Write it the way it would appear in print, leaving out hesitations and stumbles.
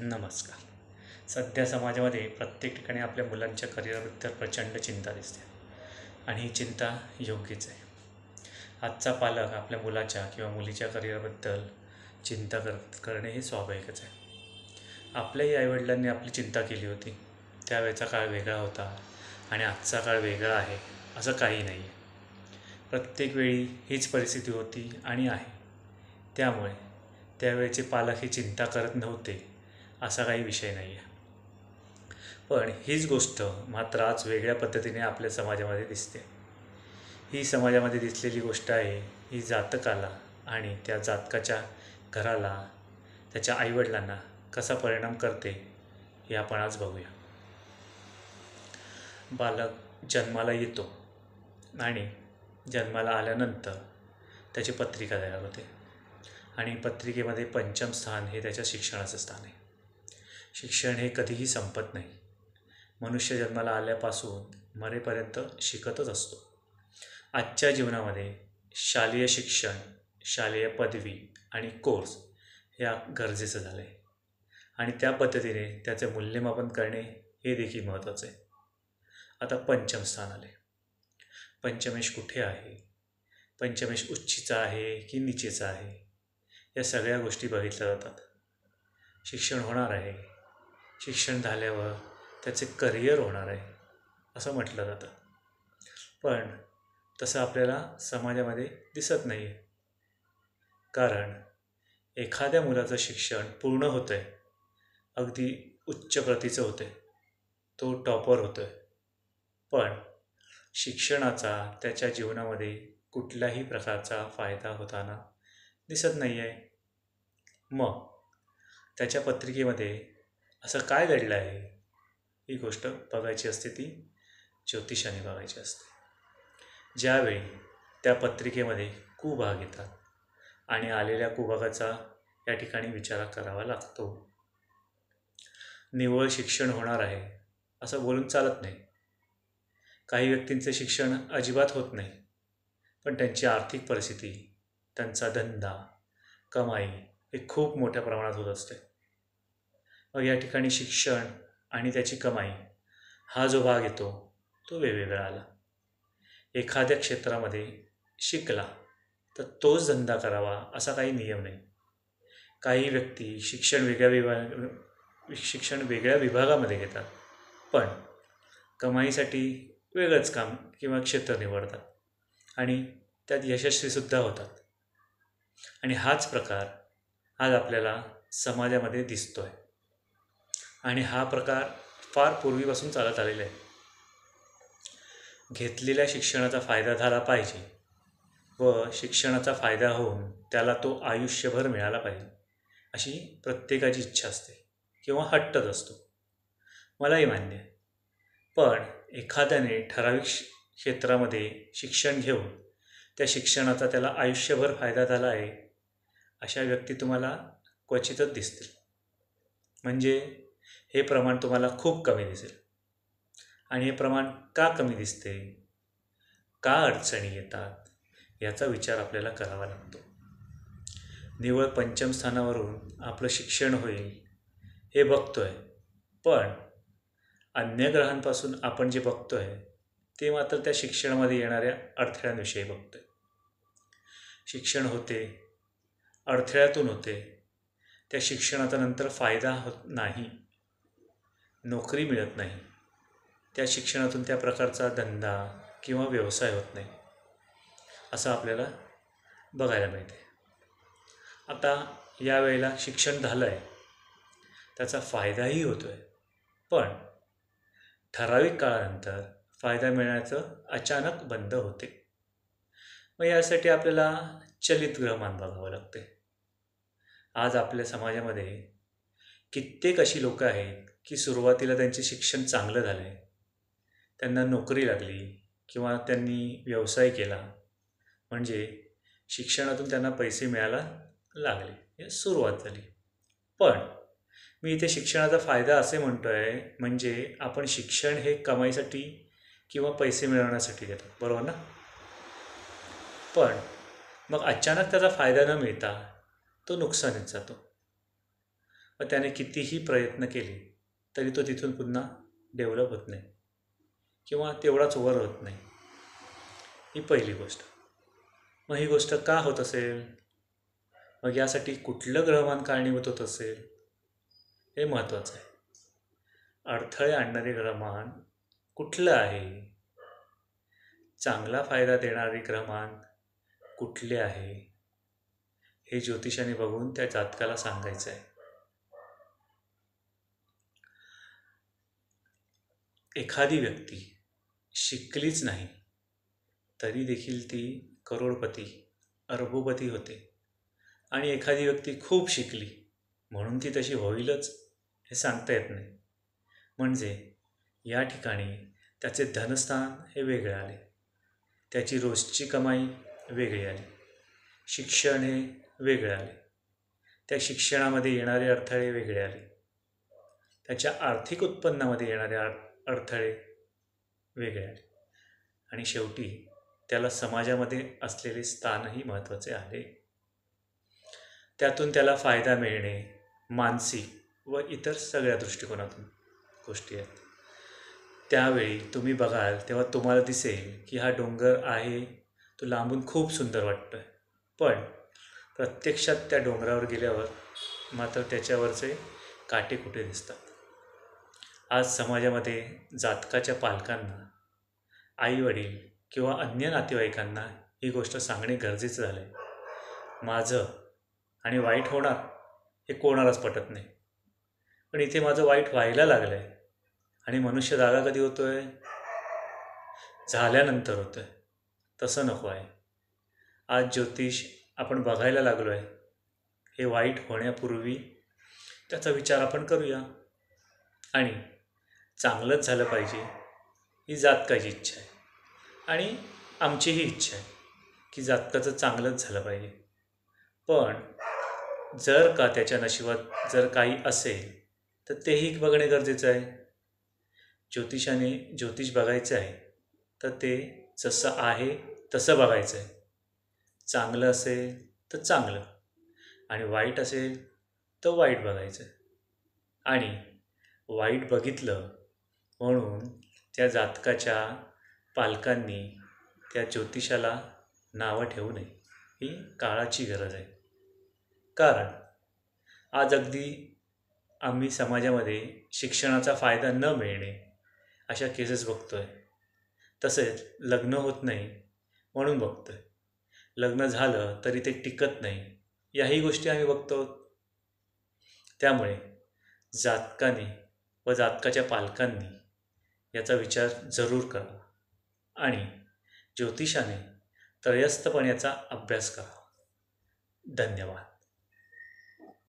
नमस्कार. सध्या समाजामध्ये प्रत्येक ठिकाणी आपल्या मुलांच्या करिअरबद्दल प्रचंड चिंता दिसते आणि ही चिंता योग्यच आहे. आजचा पालक आपल्या मुलाच्या किंवा मुलीच्या करिअरबद्दल चिंता करणे हे स्वाभाविकच आहे. आपल्याही आईवडिलांनी आपली चिंता केली होती. त्यावेळेचा काळ वेगळा होता आणि आजचा काळ वेगळा आहे असं काही नाही आहे. प्रत्येक वेळी हीच परिस्थिती होती आणि आहे. त्यामुळे त्यावेळेचे पालक ही चिंता करत नव्हते असा काही विषय नाही आहे. पण हीच गोष्ट मात्र आज वेगळ्या पद्धतीने आपल्या समाजामध्ये दिसते. ही समाजामध्ये दिसलेली गोष्ट आहे ही जातकाला आणि त्या जातकाच्या घराला, त्याच्या आईवडिलांना कसा परिणाम करते हे आपण आज बघूया. बालक जन्माला येतो आणि जन्माला आल्यानंतर त्याची पत्रिका तयार होते आणि पत्रिकेमध्ये पंचम स्थान हे त्याच्या शिक्षणाचं स्थान आहे. शिक्षण हे कधीही संपत नाही. मनुष्य जन्माला आल्यापासून मरेपर्यंत शिकतच असतो. आजच्या जीवनामध्ये शालेय शिक्षण, शालेय पदवी आणि कोर्स हे गरजेचं झालं आहे आणि त्या पद्धतीने त्याचे मूल्यमापन करणे हे देखील महत्त्वाचं आहे. आता पंचम स्थान आले. पंचमेश कुठे आहे? पंचमेश उच्चीचा आहे की नीचेचा आहे? या सगळ्या गोष्टी बघितल्या जातात. शिक्षण होणार आहे, शिक्षण झाल्यावर त्याचे करिअर होणार आहे असं म्हटलं जातं. पण तसं आपल्याला समाजामध्ये दिसत नाही आहे. कारण एखाद्या मुलाचं शिक्षण पूर्ण होतं आहे, अगदी उच्च प्रतीचं होतं आहे, तो टॉपर होतो आहे, पण शिक्षणाचा त्याच्या जीवनामध्ये कुठल्याही प्रकारचा फायदा होताना दिसत नाही आहे. मग त्याच्या पत्रिकेमध्ये असं काय घडलं आहे ही गोष्ट बघायची असते, ती ज्योतिषाने बघायची असते. ज्यावेळी त्या पत्रिकेमध्ये कुभाग येतात आणि आलेल्या कुभागाचा या ठिकाणी विचार करावा लागतो. निव्वळ शिक्षण होणार आहे असं बोलून चालत नाही. काही व्यक्तींचे शिक्षण अजिबात होत नाही, पण त्यांची आर्थिक परिस्थिती, त्यांचा धंदा, कमाई हे खूप मोठ्या प्रमाणात होत असते. मग या ठिकाणी शिक्षण आणि त्याची कमाई हा जो भाग येतो तो वेगवेगळा आला. एखाद्या क्षेत्रामध्ये शिकला तर तोच धंदा करावा असा काही नियम नाही. काही व्यक्ती शिक्षण वेगळ्या विभागामध्ये घेतात, पण कमाईसाठी वेगळंच काम किंवा क्षेत्र निवडतात आणि त्यात यशस्वीसुद्धा होतात. आणि हाच प्रकार आज आपल्याला समाजामध्ये दिसतो आहे आणि हा प्रकार फार पूर्वीपासून चालत आलेला आहे. घेतलेल्या शिक्षणाचा फायदा झाला पाहिजे व शिक्षणाचा फायदा होऊन त्याला तो आयुष्यभर मिळाला पाहिजे अशी प्रत्येकाची इच्छा असते किंवा हट्टच असतो. मलाही मान्य आहे. पण एखाद्याने ठराविक क्षेत्रामध्ये शिक्षण घेऊन त्या शिक्षणाचा त्याला आयुष्यभर फायदा झाला आहे अशा व्यक्ती तुम्हाला क्वचितच दिसतील. म्हणजे हे प्रमाण तुम्हाला खूप कमी दिसेल. आणि हे प्रमाण का कमी दिसते, का अडचणी येतात याचा विचार आपल्याला करावा लागतो. निव्वळ पंचम स्थानावरून आपलं शिक्षण होईल हे बघतोय, पण अन्य ग्रहांपासून आपण जे बघतोय ते मात्र त्या शिक्षणामध्ये येणाऱ्या अडथळ्यांविषयी बघतोय. शिक्षण होते, अडथळ्यातून होते, त्या शिक्षणाचा नंतर फायदा होत नाही, नोकरी मिळत नाही, त्या शिक्षणातून त्या प्रकारचा धंदा किंवा व्यवसाय होत नाही असं आपल्याला बघायला मिळते. आता यावेळेला शिक्षण झालं आहे, त्याचा फायदाही होतो आहे, पण ठराविक काळानंतर फायदा मिळण्याचं अचानक बंद होते. मग यासाठी आपल्याला चलित ग्रहमान बघावं लागते. आज आपल्या समाजामध्ये कित्येक अशी लोकं आहेत की सुरुवातीला त्यांचे शिक्षण चांगलं झालं आहे, त्यांना नोकरी लागली किंवा त्यांनी व्यवसाय केला, म्हणजे शिक्षणातून त्यांना पैसे मिळायला लागले, हे सुरुवात झाली. पण मी इथे शिक्षणाचा फायदा असे म्हणतो आहे, म्हणजे आपण शिक्षण हे कमाईसाठी किंवा पैसे मिळवण्यासाठी घेतो, बरोबर ना? पण मग अचानक त्याचा फायदा न मिळता तो नुकसानीत जातो. व त्याने कितीही प्रयत्न केले तरी तो तिथून पुन्हा डेव्हलप होत नाही किंवा तेवढाच वर होत नाही. ही पहिली गोष्ट. मग ही गोष्ट का होत असेल? मग यासाठी कुठलं ग्रहमान कारणीभूत होत असेल? हे महत्त्वाचं आहे. अडथळे आणणारे ग्रहमान कुठलं आहे? चांगला फायदा देणारे ग्रहमान कुठले आहे? हे ज्योतिषाने बघून त्या जातकाला सांगायचं आहे. एखादी व्यक्ती शिकलीच नाही तरी देखील ती करोडपती, अरबोपती होते. आणि एखादी व्यक्ती खूप शिकली म्हणून ती तशी होईलच हे सांगता येत नाही. म्हणजे या ठिकाणी त्याचे धनस्थान हे वेगळे आले, त्याची रोजची कमाई वेगळी आली, शिक्षण हे वेगळे आले, त्या शिक्षणामध्ये येणारे अडथळे वेगळे आले, त्याच्या आर्थिक उत्पन्नामध्ये येणारे अडथळे वेगळे आले आणि शेवटी त्याला समाजामध्ये असलेले स्थानही महत्त्वाचे आहे. त्यातून त्याला फायदा मिळणे मानसिक व इतर सगळ्या दृष्टिकोनातून गोष्टी आहेत. त्यावेळी तुम्ही बघाल तेव्हा तुम्हाला दिसेल की हा डोंगर आहे तो लांबून खूप सुंदर वाटतो आहे, पण प्रत्यक्षात त्या डोंगरावर गेल्यावर मात्र त्याच्यावरचे काटे कुठे दिसतात. आज समाजामध्ये जातकाच्या पालकांना, आईवडील किंवा अन्य नातेवाईकांना ही गोष्ट सांगणे गरजेचं झालं आहे. माझं आणि वाईट होणार हे कोणालाच पटत नाही, पण इथे माझं वाईट व्हायला लागलं आहे आणि मनुष्य जागा कधी होतो आहे? झाल्यानंतर होतो आहे. तसं नको आहे. आज ज्योतिष आपण बघायला लागलो आहे, हे वाईट होण्यापूर्वी त्याचा विचार आपण करूया. आणि चांगलंच झालं पाहिजे ही जातकाची इच्छा आहे आणि आमचीही इच्छा आहे की जातकाचं चांगलंच झालं पाहिजे. पण जर का त्याच्या नशिबात जर काही असेल तर तेही बघणे गरजेचं आहे. ज्योतिषाने ज्योतिष बघायचं आहे तर ते जसं आहे तसं बघायचं आहे. चांगलं असेल तर चांगलं आणि वाईट असेल तर वाईट बघायचं आहे. आणि वाईट बघितलं म्हणून त्या जातकाच्या पालकांनी त्या ज्योतिषाला नावं ठेवू नये, ही काळाची गरज आहे. कारण आज अगदी आम्ही समाजामध्ये शिक्षणाचा फायदा न मिळणे अशा केसेस बघतो आहे. तसेच लग्न होत नाही म्हणून बघतो आहे. लग्न झालं तरी ते टिकत नाही, याही गोष्टी आम्ही बघतो. त्यामुळे जातकाने व जातकाच्या पालकांनी याचा विचार जरूर करावा आणि ज्योतिषाने त्रयस्थपणे याचा अभ्यास करावा. धन्यवाद.